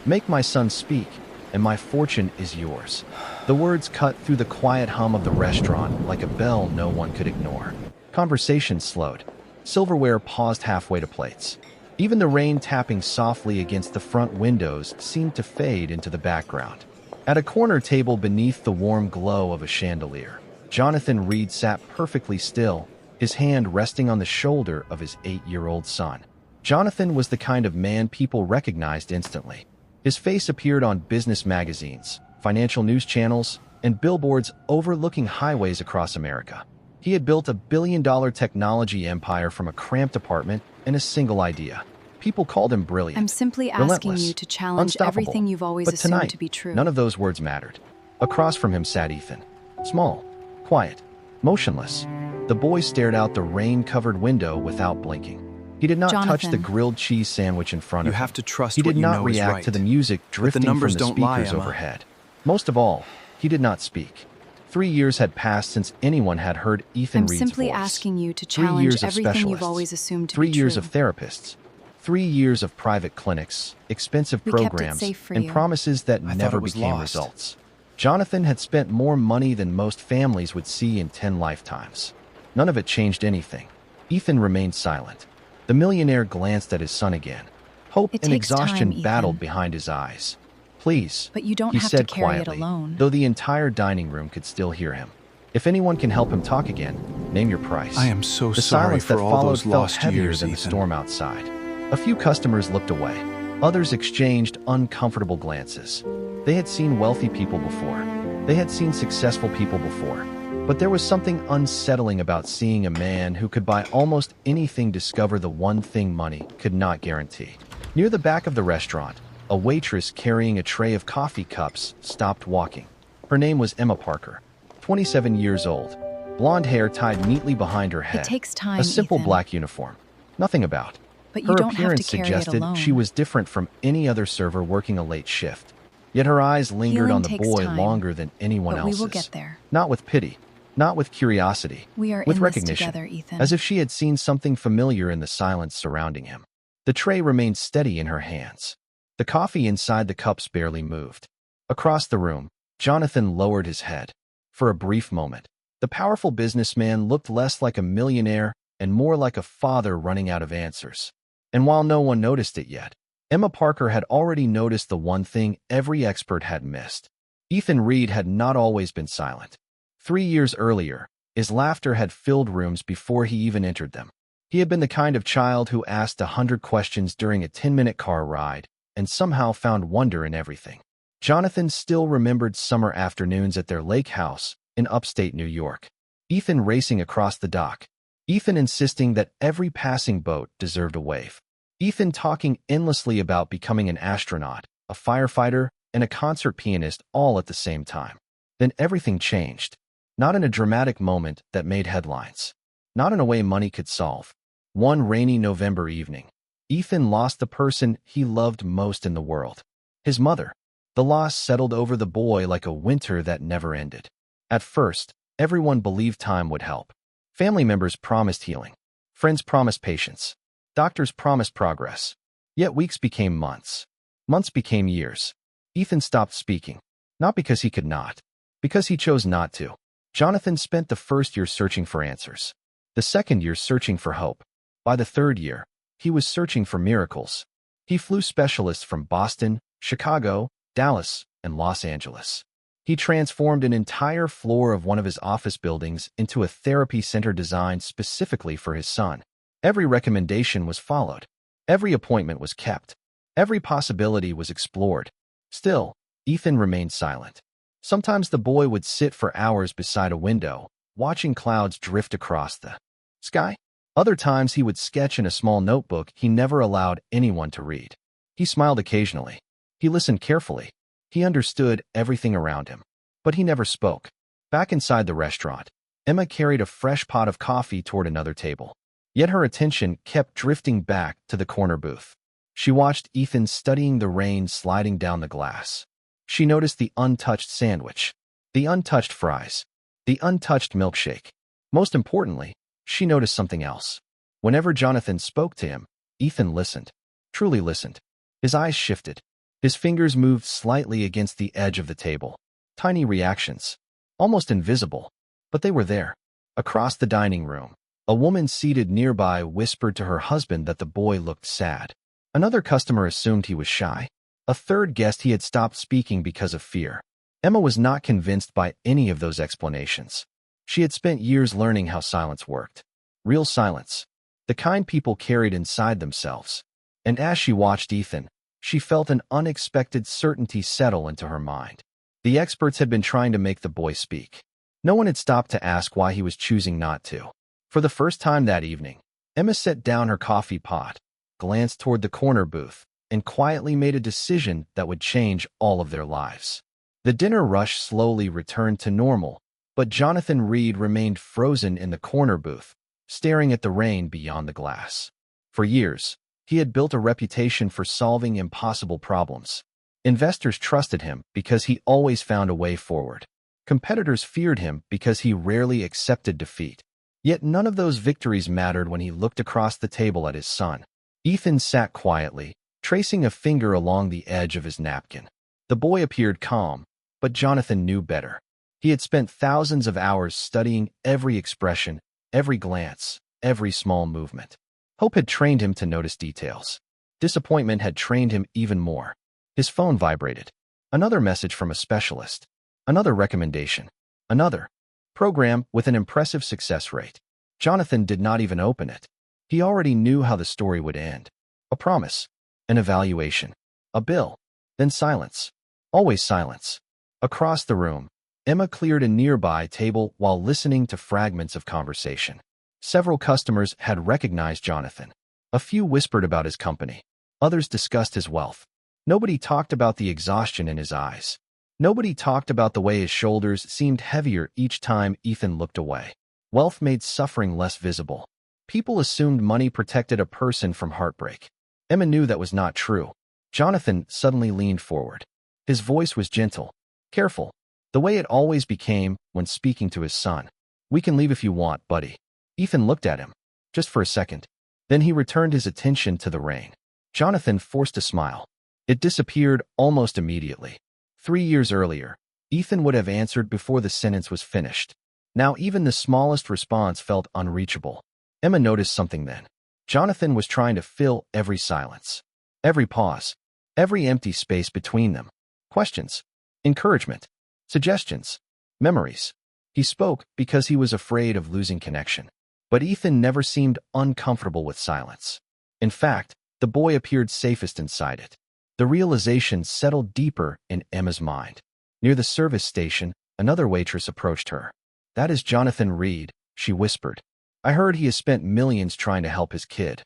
Make my son speak, and my fortune is yours. The words cut through the quiet hum of the restaurant like a bell no one could ignore. Conversation slowed. Silverware paused halfway to plates. Even the rain tapping softly against the front windows seemed to fade into the background. At a corner table beneath the warm glow of a chandelier, Jonathan Reed sat perfectly still, his hand resting on the shoulder of his 8-year-old son. Jonathan was the kind of man people recognized instantly. His face appeared on business magazines, financial news channels, and billboards overlooking highways across America. He had built a billion-dollar technology empire from a cramped apartment and a single idea. People called him brilliant, I'm simply asking relentless, you to challenge unstoppable. everything you've always But assumed tonight, to be true. none of those words mattered. Across from him sat Ethan. Small, quiet, motionless. The boy stared out the rain-covered window without blinking. He did not touch the Jonathan. grilled cheese sandwich in front You of him. have to trust He what did you not know is react right. to the music drifting numbers from the don't lie, speakers Emma. overhead. Most of all, he did not speak. 3 years had passed since anyone had heard Ethan I'm Reed's simply voice. asking you to 3 challenge years of everything you've specialists, always assumed to 3 be years true. of therapists, 3 years of private clinics, expensive We kept it programs, safe for and you. promises that I thought never it was became lost. results. Jonathan had spent more money than most families would see in 10 lifetimes. None of it changed anything. Ethan remained silent. The millionaire glanced at his son again. Hope It and takes exhaustion time, Ethan. battled behind his eyes. Please, But you don't he have to said carry it quietly, alone. though the entire dining room could still hear him. If anyone can help him talk again, name your price. I am so The sorry silence for that all followed those felt lost heavier years, than the Ethan. storm outside. A few customers looked away. Others exchanged uncomfortable glances. They had seen wealthy people before. They had seen successful people before. But there was something unsettling about seeing a man who could buy almost anything discover the one thing money could not guarantee. Near the back of the restaurant, a waitress carrying a tray of coffee cups stopped walking. Her name was Emma Parker, 27 years old, blonde hair tied neatly behind her head. It takes time, a simple Ethan. black uniform. Nothing about. But you Her don't have to appearance carry it suggested alone. she was different from any other server working a late shift. Yet her eyes lingered Healing on the takes boy time, longer than anyone but we else's. will get there. Not with pity, not with curiosity, We are with in this recognition, together, Ethan. as if she had seen something familiar in the silence surrounding him. The tray remained steady in her hands. The coffee inside the cups barely moved. Across the room, Jonathan lowered his head. For a brief moment, the powerful businessman looked less like a millionaire and more like a father running out of answers. And while no one noticed it yet, Emma Parker had already noticed the one thing every expert had missed. Ethan Reed had not always been silent. 3 years earlier, his laughter had filled rooms before he even entered them. He had been the kind of child who asked 100 questions during a 10-minute car ride and somehow found wonder in everything. Jonathan still remembered summer afternoons at their lake house in upstate New York. Ethan racing across the dock. Ethan insisting that every passing boat deserved a wave. Ethan talking endlessly about becoming an astronaut, a firefighter, and a concert pianist all at the same time. Then everything changed. Not in a dramatic moment that made headlines. Not in a way money could solve. One rainy November evening, Ethan lost the person he loved most in the world. His mother. The loss settled over the boy like a winter that never ended. At first, everyone believed time would help. Family members promised healing. Friends promised patience. Doctors promised progress. Yet weeks became months. Months became years. Ethan stopped speaking. Not because he could not. Because he chose not to. Jonathan spent the first year searching for answers. The second year searching for hope. By the third year, he was searching for miracles. He flew specialists from Boston, Chicago, Dallas, and Los Angeles. He transformed an entire floor of one of his office buildings into a therapy center designed specifically for his son. Every recommendation was followed. Every appointment was kept. Every possibility was explored. Still, Ethan remained silent. Sometimes the boy would sit for hours beside a window, watching clouds drift across the sky. Other times he would sketch in a small notebook he never allowed anyone to read. He smiled occasionally. He listened carefully. He understood everything around him. But he never spoke. Back inside the restaurant, Emma carried a fresh pot of coffee toward another table. Yet her attention kept drifting back to the corner booth. She watched Ethan studying the rain sliding down the glass. She noticed the untouched sandwich, the untouched fries, the untouched milkshake. Most importantly, she noticed something else. Whenever Jonathan spoke to him, Ethan listened, truly listened. His eyes shifted. His fingers moved slightly against the edge of the table. Tiny reactions. Almost invisible. But they were there. Across the dining room, a woman seated nearby whispered to her husband that the boy looked sad. Another customer assumed he was shy. A third guessed he had stopped speaking because of fear. Emma was not convinced by any of those explanations. She had spent years learning how silence worked. Real silence. The kind people carried inside themselves. And as she watched Ethan, she felt an unexpected certainty settle into her mind. The experts had been trying to make the boy speak. No one had stopped to ask why he was choosing not to. For the first time that evening, Emma set down her coffee pot, glanced toward the corner booth, and quietly made a decision that would change all of their lives. The dinner rush slowly returned to normal, but Jonathan Reed remained frozen in the corner booth, staring at the rain beyond the glass. For years, he had built a reputation for solving impossible problems. Investors trusted him because he always found a way forward. Competitors feared him because he rarely accepted defeat. Yet none of those victories mattered when he looked across the table at his son. Ethan sat quietly, tracing a finger along the edge of his napkin. The boy appeared calm, but Jonathan knew better. He had spent thousands of hours studying every expression, every glance, every small movement. Hope had trained him to notice details. Disappointment had trained him even more. His phone vibrated. Another message from a specialist. Another recommendation. Another program with an impressive success rate. Jonathan did not even open it. He already knew how the story would end. A promise. An evaluation. A bill. Then silence. Always silence. Across the room, Emma cleared a nearby table while listening to fragments of conversation. Several customers had recognized Jonathan. A few whispered about his company. Others discussed his wealth. Nobody talked about the exhaustion in his eyes. Nobody talked about the way his shoulders seemed heavier each time Ethan looked away. Wealth made suffering less visible. People assumed money protected a person from heartbreak. Emma knew that was not true. Jonathan suddenly leaned forward. His voice was gentle, careful, the way it always became when speaking to his son. "We can leave if you want, buddy." Ethan looked at him, just for a second. Then he returned his attention to the rain. Jonathan forced a smile. It disappeared almost immediately. 3 years earlier, Ethan would have answered before the sentence was finished. Now even the smallest response felt unreachable. Emma noticed something then. Jonathan was trying to fill every silence, every pause, every empty space between them. Questions, encouragement, suggestions, memories. He spoke because he was afraid of losing connection. But Ethan never seemed uncomfortable with silence. In fact, the boy appeared safest inside it. The realization settled deeper in Emma's mind. Near the service station, another waitress approached her. "That is Jonathan Reed," she whispered. "I heard he has spent millions trying to help his kid."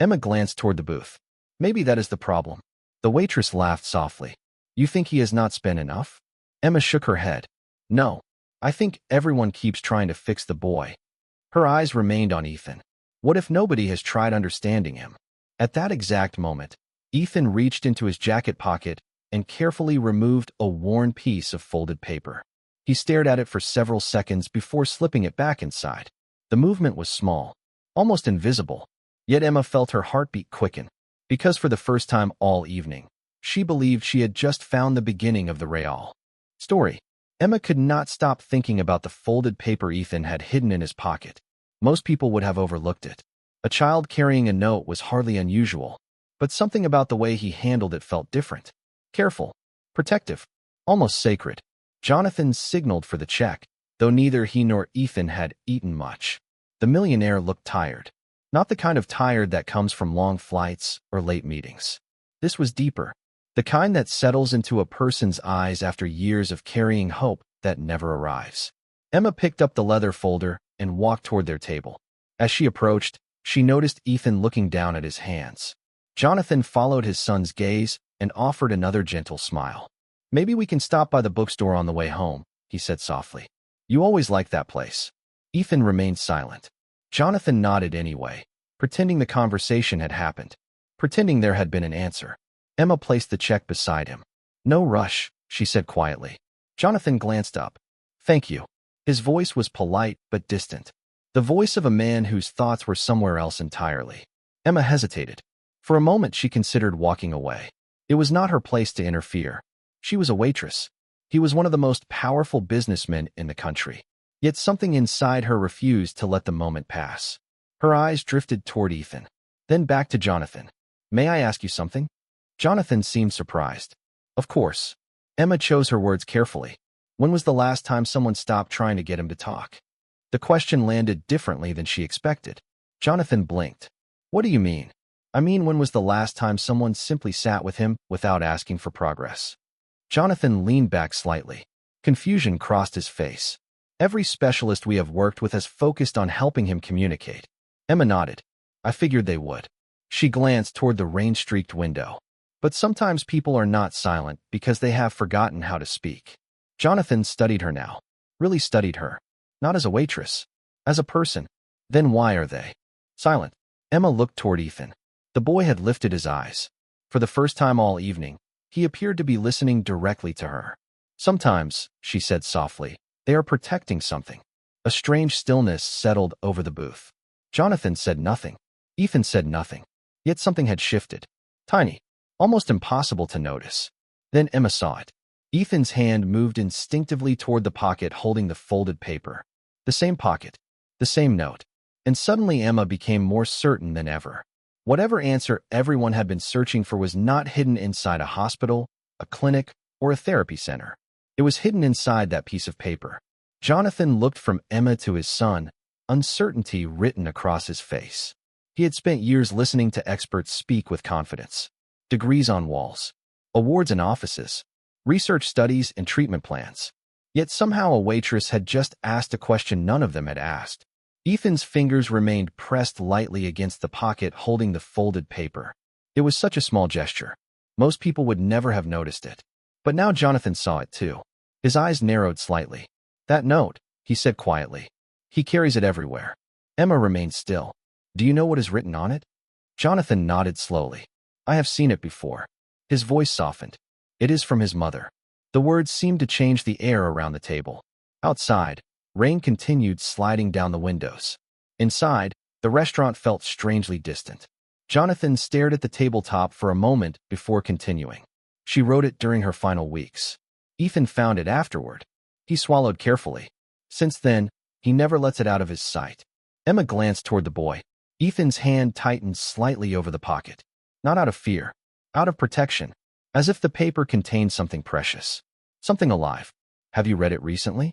Emma glanced toward the booth. "Maybe that is the problem." The waitress laughed softly. "You think he has not spent enough?" Emma shook her head. "No. I think everyone keeps trying to fix the boy." Her eyes remained on Ethan. What if nobody has tried understanding him? At that exact moment, Ethan reached into his jacket pocket and carefully removed a worn piece of folded paper. He stared at it for several seconds before slipping it back inside. The movement was small, almost invisible, yet Emma felt her heartbeat quicken, because for the first time all evening, she believed she had just found the beginning of the real story. Emma could not stop thinking about the folded paper Ethan had hidden in his pocket. Most people would have overlooked it. A child carrying a note was hardly unusual, but something about the way he handled it felt different. Careful, protective, almost sacred. Jonathan signaled for the check, though neither he nor Ethan had eaten much. The millionaire looked tired. Not the kind of tired that comes from long flights or late meetings. This was deeper, the kind that settles into a person's eyes after years of carrying hope that never arrives. Emma picked up the leather folder and walked toward their table. As she approached, she noticed Ethan looking down at his hands. Jonathan followed his son's gaze and offered another gentle smile. "Maybe we can stop by the bookstore on the way home," he said softly. "You always liked that place." Ethan remained silent. Jonathan nodded anyway, pretending the conversation had happened, pretending there had been an answer. Emma placed the check beside him. "No rush," she said quietly. Jonathan glanced up. "Thank you." His voice was polite but distant, the voice of a man whose thoughts were somewhere else entirely. Emma hesitated. For a moment she considered walking away. It was not her place to interfere. She was a waitress. He was one of the most powerful businessmen in the country. Yet something inside her refused to let the moment pass. Her eyes drifted toward Ethan, then back to Jonathan. "May I ask you something?" Jonathan seemed surprised. "Of course." Emma chose her words carefully. When was the last time someone stopped trying to get him to talk? The question landed differently than she expected. Jonathan blinked. "What do you mean?" "I mean, when was the last time someone simply sat with him without asking for progress?" Jonathan leaned back slightly. Confusion crossed his face. "Every specialist we have worked with has focused on helping him communicate." Emma nodded. "I figured they would." She glanced toward the rain-streaked window. "But sometimes people are not silent because they have forgotten how to speak." Jonathan studied her now. Really studied her. Not as a waitress. As a person. Then why are they silent? Emma looked toward Ethan. The boy had lifted his eyes. For the first time all evening, he appeared to be listening directly to her. "Sometimes," she said softly, "they are protecting something." A strange stillness settled over the booth. Jonathan said nothing. Ethan said nothing. Yet something had shifted. Tiny. Almost impossible to notice. Then Emma saw it. Ethan's hand moved instinctively toward the pocket holding the folded paper. The same pocket. The same note. And suddenly Emma became more certain than ever. Whatever answer everyone had been searching for was not hidden inside a hospital, a clinic, or a therapy center. It was hidden inside that piece of paper. Jonathan looked from Emma to his son, uncertainty written across his face. He had spent years listening to experts speak with confidence. Degrees on walls. Awards in offices. Research studies and treatment plans. Yet somehow a waitress had just asked a question none of them had asked. Ethan's fingers remained pressed lightly against the pocket holding the folded paper. It was such a small gesture. Most people would never have noticed it. But now Jonathan saw it too. His eyes narrowed slightly. "That note," he said quietly. "He carries it everywhere." Emma remained still. "Do you know what is written on it?" Jonathan nodded slowly. "I have seen it before." His voice softened. "It is from his mother." The words seemed to change the air around the table. Outside, rain continued sliding down the windows. Inside, the restaurant felt strangely distant. Jonathan stared at the tabletop for a moment before continuing. "She wrote it during her final weeks. Ethan found it afterward." He swallowed carefully. "Since then, he never lets it out of his sight." Emma glanced toward the boy. Ethan's hand tightened slightly over the pocket. Not out of fear. Out of protection. As if the paper contained something precious. Something alive. "Have you read it recently?"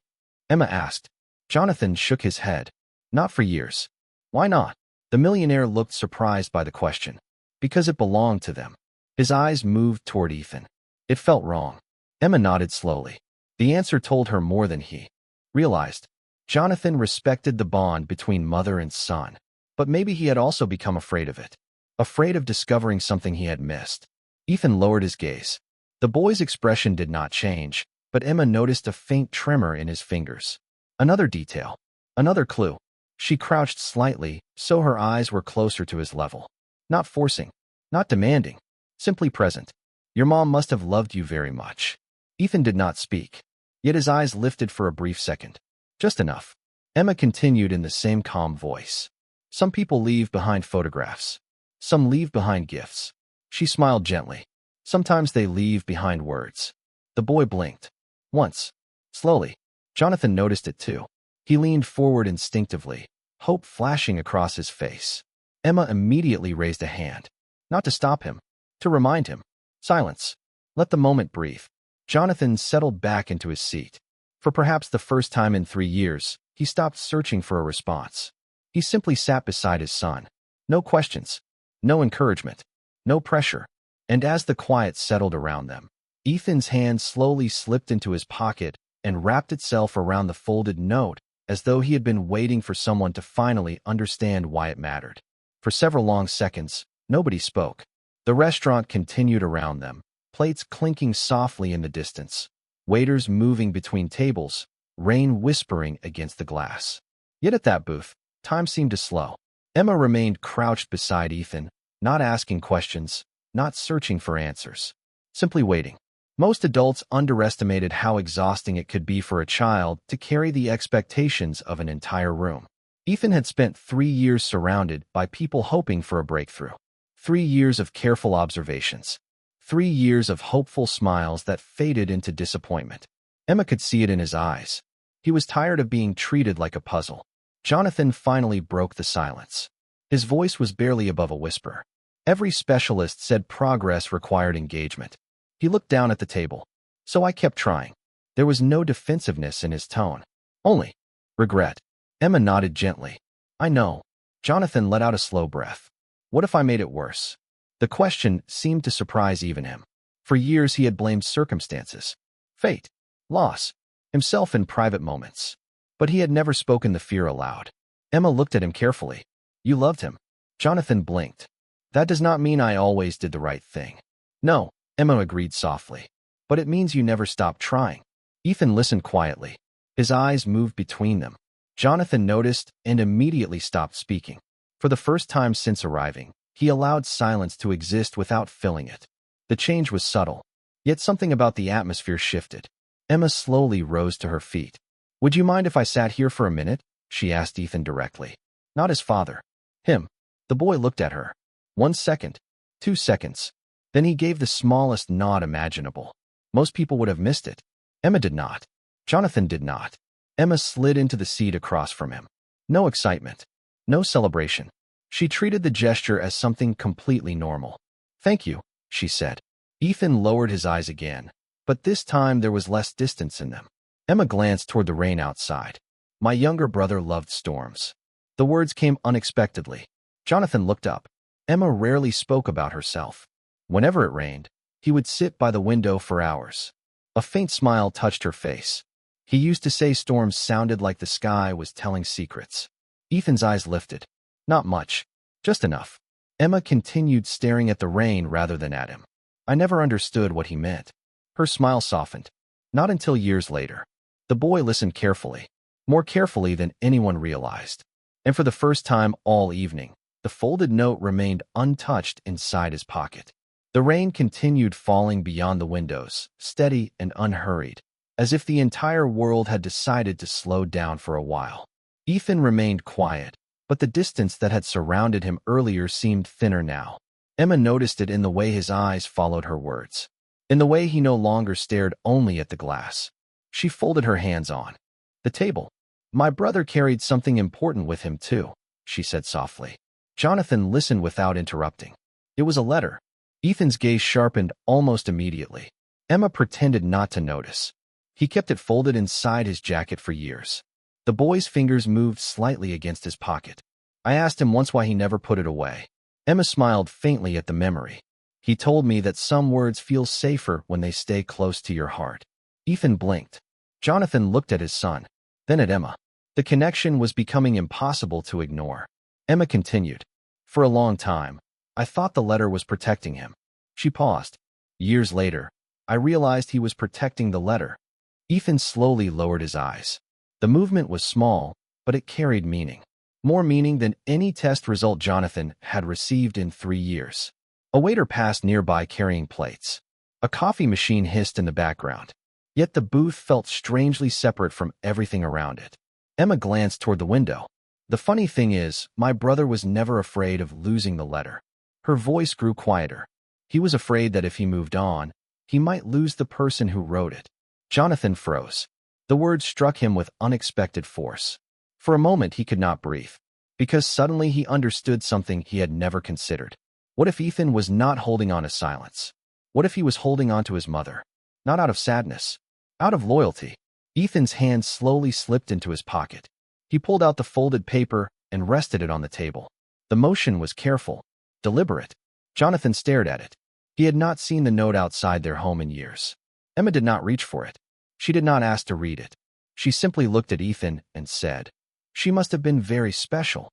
Emma asked. Jonathan shook his head. "Not for years." "Why not?" The millionaire looked surprised by the question. "Because it belonged to them." His eyes moved toward Ethan. It felt wrong. Emma nodded slowly. The answer told her more than he realized. Jonathan respected the bond between mother and son. But maybe he had also become afraid of it. Afraid of discovering something he had missed. Ethan lowered his gaze. The boy's expression did not change, but Emma noticed a faint tremor in his fingers. Another detail. Another clue. She crouched slightly, so her eyes were closer to his level. Not forcing. Not demanding. Simply present. "Your mom must have loved you very much." Ethan did not speak. Yet his eyes lifted for a brief second. "Just enough." Emma continued in the same calm voice. "Some people leave behind photographs. Some leave behind gifts." She smiled gently. "Sometimes they leave behind words." The boy blinked. Once. Slowly. Jonathan noticed it too. He leaned forward instinctively, hope flashing across his face. Emma immediately raised a hand. Not to stop him. To remind him. Silence. Let the moment breathe. Jonathan settled back into his seat. For perhaps the first time in 3 years, he stopped searching for a response. He simply sat beside his son. No questions. No encouragement. No pressure. And as the quiet settled around them, Ethan's hand slowly slipped into his pocket and wrapped itself around the folded note as though he had been waiting for someone to finally understand why it mattered. For several long seconds, nobody spoke. The restaurant continued around them, plates clinking softly in the distance, waiters moving between tables, rain whispering against the glass. Yet at that booth, time seemed to slow. Emma remained crouched beside Ethan, not asking questions, not searching for answers. Simply waiting. Most adults underestimated how exhausting it could be for a child to carry the expectations of an entire room. Ethan had spent 3 years surrounded by people hoping for a breakthrough. 3 years of careful observations. 3 years of hopeful smiles that faded into disappointment. Emma could see it in his eyes. He was tired of being treated like a puzzle. Jonathan finally broke the silence. His voice was barely above a whisper. Every specialist said progress required engagement. He looked down at the table. So I kept trying. There was no defensiveness in his tone. Only regret. Emma nodded gently. I know. Jonathan let out a slow breath. What if I made it worse? The question seemed to surprise even him. For years he had blamed circumstances, fate, loss, himself in private moments. But he had never spoken the fear aloud. Emma looked at him carefully. You loved him. Jonathan blinked. That does not mean I always did the right thing. No, Emma agreed softly. But it means you never stopped trying. Ethan listened quietly. His eyes moved between them. Jonathan noticed and immediately stopped speaking. For the first time since arriving, he allowed silence to exist without filling it. The change was subtle, yet something about the atmosphere shifted. Emma slowly rose to her feet. Would you mind if I sat here for a minute? She asked Ethan directly. Not his father. Him. The boy looked at her. 1 second. 2 seconds. Then he gave the smallest nod imaginable. Most people would have missed it. Emma did not. Jonathan did not. Emma slid into the seat across from him. No excitement. No celebration. She treated the gesture as something completely normal. Thank you, she said. Ethan lowered his eyes again, but this time there was less distance in them. Emma glanced toward the rain outside. My younger brother loved storms. The words came unexpectedly. Jonathan looked up. Emma rarely spoke about herself. Whenever it rained, he would sit by the window for hours. A faint smile touched her face. He used to say storms sounded like the sky was telling secrets. Ethan's eyes lifted. Not much. Just enough. Emma continued staring at the rain rather than at him. I never understood what he meant. Her smile softened. Not until years later. The boy listened carefully. More carefully than anyone realized. And for the first time all evening, the folded note remained untouched inside his pocket. The rain continued falling beyond the windows, steady and unhurried, as if the entire world had decided to slow down for a while. Ethan remained quiet, but the distance that had surrounded him earlier seemed thinner now. Emma noticed it in the way his eyes followed her words, in the way he no longer stared only at the glass. She folded her hands on the table. My brother carried something important with him too, she said softly. Jonathan listened without interrupting. It was a letter. Ethan's gaze sharpened almost immediately. Emma pretended not to notice. He kept it folded inside his jacket for years. The boy's fingers moved slightly against his pocket. I asked him once why he never put it away. Emma smiled faintly at the memory. He told me that some words feel safer when they stay close to your heart. Ethan blinked. Jonathan looked at his son, then at Emma. The connection was becoming impossible to ignore. Emma continued. For a long time, I thought the letter was protecting him. She paused. Years later, I realized he was protecting the letter. Ethan slowly lowered his eyes. The movement was small, but it carried meaning. More meaning than any test result Jonathan had received in 3 years. A waiter passed nearby carrying plates. A coffee machine hissed in the background. Yet the booth felt strangely separate from everything around it. Emma glanced toward the window. The funny thing is, my brother was never afraid of losing the letter. Her voice grew quieter. He was afraid that if he moved on, he might lose the person who wrote it. Jonathan froze. The words struck him with unexpected force. For a moment he could not breathe, because suddenly he understood something he had never considered. What if Ethan was not holding on to silence? What if he was holding on to his mother? Not out of sadness, out of loyalty. Ethan's hand slowly slipped into his pocket. He pulled out the folded paper and rested it on the table. The motion was careful, deliberate. Jonathan stared at it. He had not seen the note outside their home in years. Emma did not reach for it. She did not ask to read it. She simply looked at Ethan and said, "She must have been very special."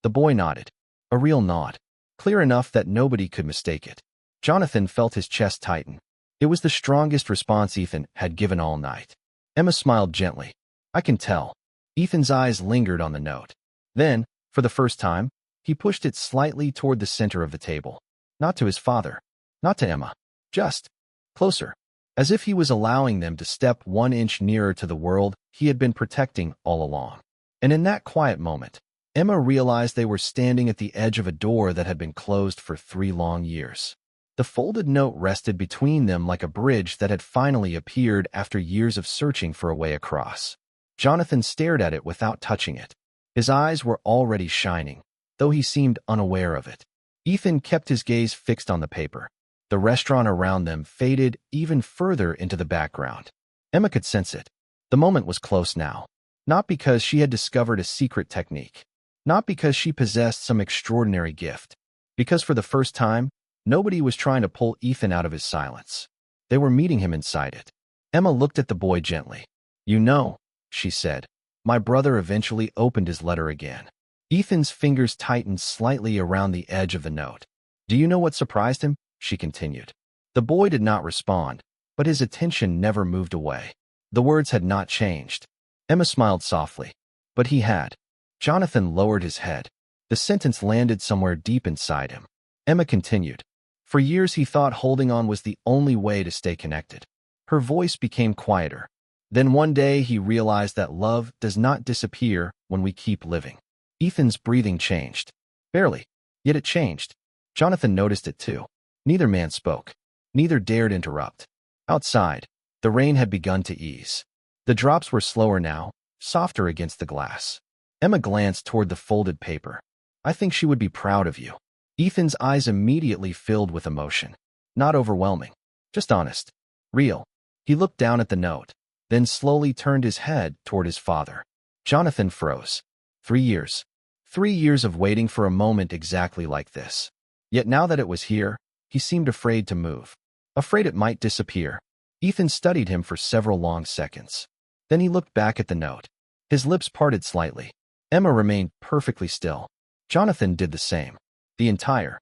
The boy nodded. A real nod. Clear enough that nobody could mistake it. Jonathan felt his chest tighten. It was the strongest response Ethan had given all night. Emma smiled gently. I can tell. Ethan's eyes lingered on the note. Then, for the first time, he pushed it slightly toward the center of the table. Not to his father. Not to Emma. Just closer. As if he was allowing them to step 1 inch nearer to the world he had been protecting all along. And in that quiet moment, Emma realized they were standing at the edge of a door that had been closed for 3 long years. The folded note rested between them like a bridge that had finally appeared after years of searching for a way across. Jonathan stared at it without touching it. His eyes were already shining, though he seemed unaware of it. Ethan kept his gaze fixed on the paper. The restaurant around them faded even further into the background. Emma could sense it. The moment was close now. Not because she had discovered a secret technique. Not because she possessed some extraordinary gift. Because for the first time, nobody was trying to pull Ethan out of his silence. They were meeting him inside it. Emma looked at the boy gently. "You know," she said. "My brother eventually opened his letter again." Ethan's fingers tightened slightly around the edge of the note. "Do you know what surprised him?" she continued. The boy did not respond, but his attention never moved away. The words had not changed. Emma smiled softly. But he had. Jonathan lowered his head. The sentence landed somewhere deep inside him. Emma continued. For years he thought holding on was the only way to stay connected. Her voice became quieter. Then one day he realized that love does not disappear when we keep living. Ethan's breathing changed. Barely, yet it changed. Jonathan noticed it too. Neither man spoke. Neither dared interrupt. Outside, the rain had begun to ease. The drops were slower now, softer against the glass. Emma glanced toward the folded paper. "I think she would be proud of you." Ethan's eyes immediately filled with emotion. Not overwhelming, just honest. Real. He looked down at the note, then slowly turned his head toward his father. Jonathan froze. 3 years. 3 years of waiting for a moment exactly like this. Yet now that it was here, he seemed afraid to move. Afraid it might disappear. Ethan studied him for several long seconds. Then he looked back at the note. His lips parted slightly. Emma remained perfectly still. Jonathan did the same. The entire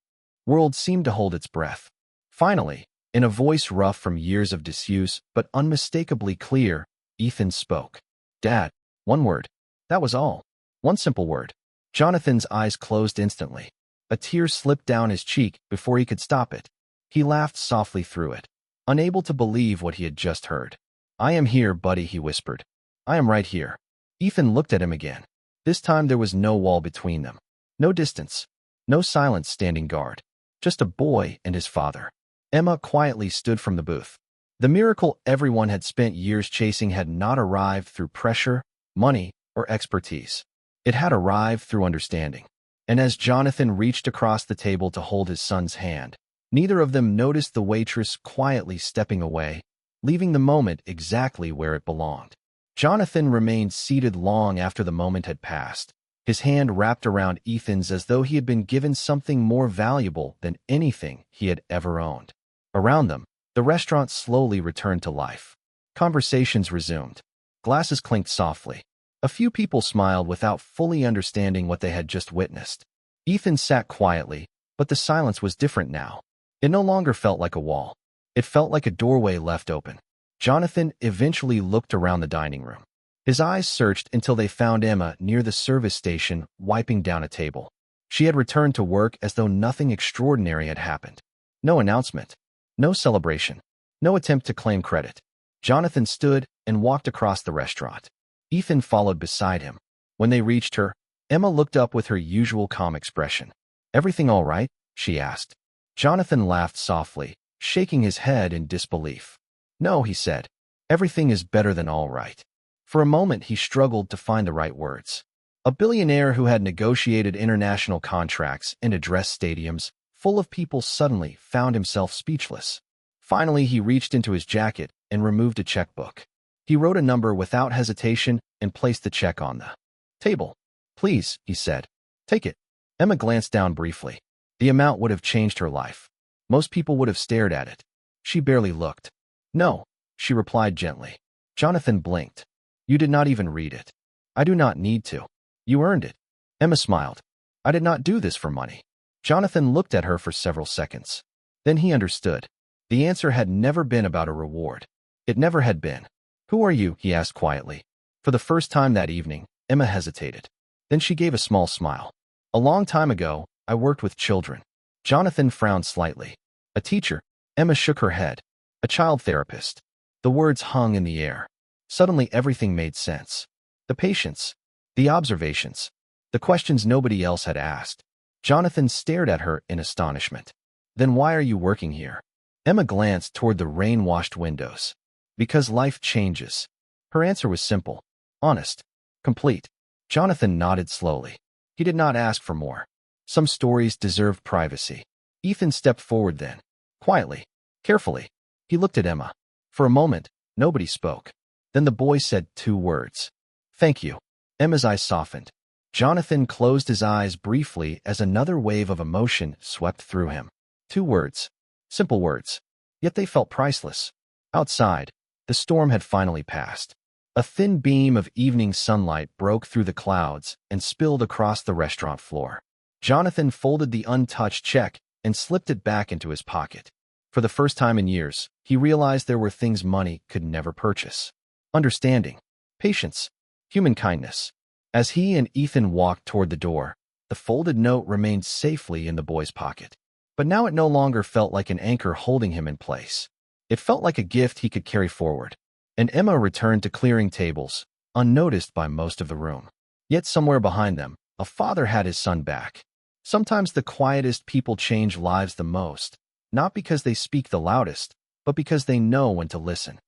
world seemed to hold its breath. Finally, in a voice rough from years of disuse but unmistakably clear, Ethan spoke. "Dad." One word. That was all. One simple word. Jonathan's eyes closed instantly. A tear slipped down his cheek before he could stop it. He laughed softly through it, unable to believe what he had just heard. "I am here, buddy," he whispered. "I am right here." Ethan looked at him again. This time there was no wall between them. No distance. No silence standing guard. Just a boy and his father. Emma quietly stood from the booth. The miracle everyone had spent years chasing had not arrived through pressure, money, or expertise. It had arrived through understanding. And as Jonathan reached across the table to hold his son's hand, neither of them noticed the waitress quietly stepping away, leaving the moment exactly where it belonged. Jonathan remained seated long after the moment had passed, his hand wrapped around Ethan's as though he had been given something more valuable than anything he had ever owned. Around them, the restaurant slowly returned to life. Conversations resumed. Glasses clinked softly. A few people smiled without fully understanding what they had just witnessed. Ethan sat quietly, but the silence was different now. It no longer felt like a wall. It felt like a doorway left open. Jonathan eventually looked around the dining room. His eyes searched until they found Emma near the service station, wiping down a table. She had returned to work as though nothing extraordinary had happened. No announcement. No celebration. No attempt to claim credit. Jonathan stood and walked across the restaurant. Ethan followed beside him. When they reached her, Emma looked up with her usual calm expression. "Everything all right?" she asked. Jonathan laughed softly, shaking his head in disbelief. "No," he said. "Everything is better than all right." For a moment he struggled to find the right words. A billionaire who had negotiated international contracts and addressed stadiums full of people suddenly found himself speechless. Finally, he reached into his jacket and removed a checkbook. He wrote a number without hesitation and placed the check on the table. "Please," he said. "Take it." Emma glanced down briefly. The amount would have changed her life. Most people would have stared at it. She barely looked. "No," she replied gently. Jonathan blinked. "You did not even read it." "I do not need to. You earned it." Emma smiled. "I did not do this for money." Jonathan looked at her for several seconds. Then he understood. The answer had never been about a reward. It never had been. "Who are you?" he asked quietly. For the first time that evening, Emma hesitated. Then she gave a small smile. "A long time ago, I worked with children." Jonathan frowned slightly. "A teacher?" Emma shook her head. "A child therapist." The words hung in the air. Suddenly everything made sense. The patience, the observations, the questions nobody else had asked. Jonathan stared at her in astonishment. Then why are you working here? Emma glanced toward the rain-washed windows. Because life changes. Her answer was simple, honest, complete. Jonathan nodded slowly. He did not ask for more. Some stories deserved privacy. Ethan stepped forward then. Quietly, carefully. He looked at Emma. For a moment, nobody spoke. Then the boy said 2 words. Thank you. Emma's eyes softened. Jonathan closed his eyes briefly as another wave of emotion swept through him. 2 words. Simple words. Yet they felt priceless. Outside, the storm had finally passed. A thin beam of evening sunlight broke through the clouds and spilled across the restaurant floor. Jonathan folded the untouched check and slipped it back into his pocket. For the first time in years, he realized there were things money could never purchase. Understanding, patience, human kindness. As he and Ethan walked toward the door, the folded note remained safely in the boy's pocket. But now it no longer felt like an anchor holding him in place. It felt like a gift he could carry forward. And Emma returned to clearing tables, unnoticed by most of the room. Yet somewhere behind them, a father had his son back. Sometimes the quietest people change lives the most, not because they speak the loudest, but because they know when to listen.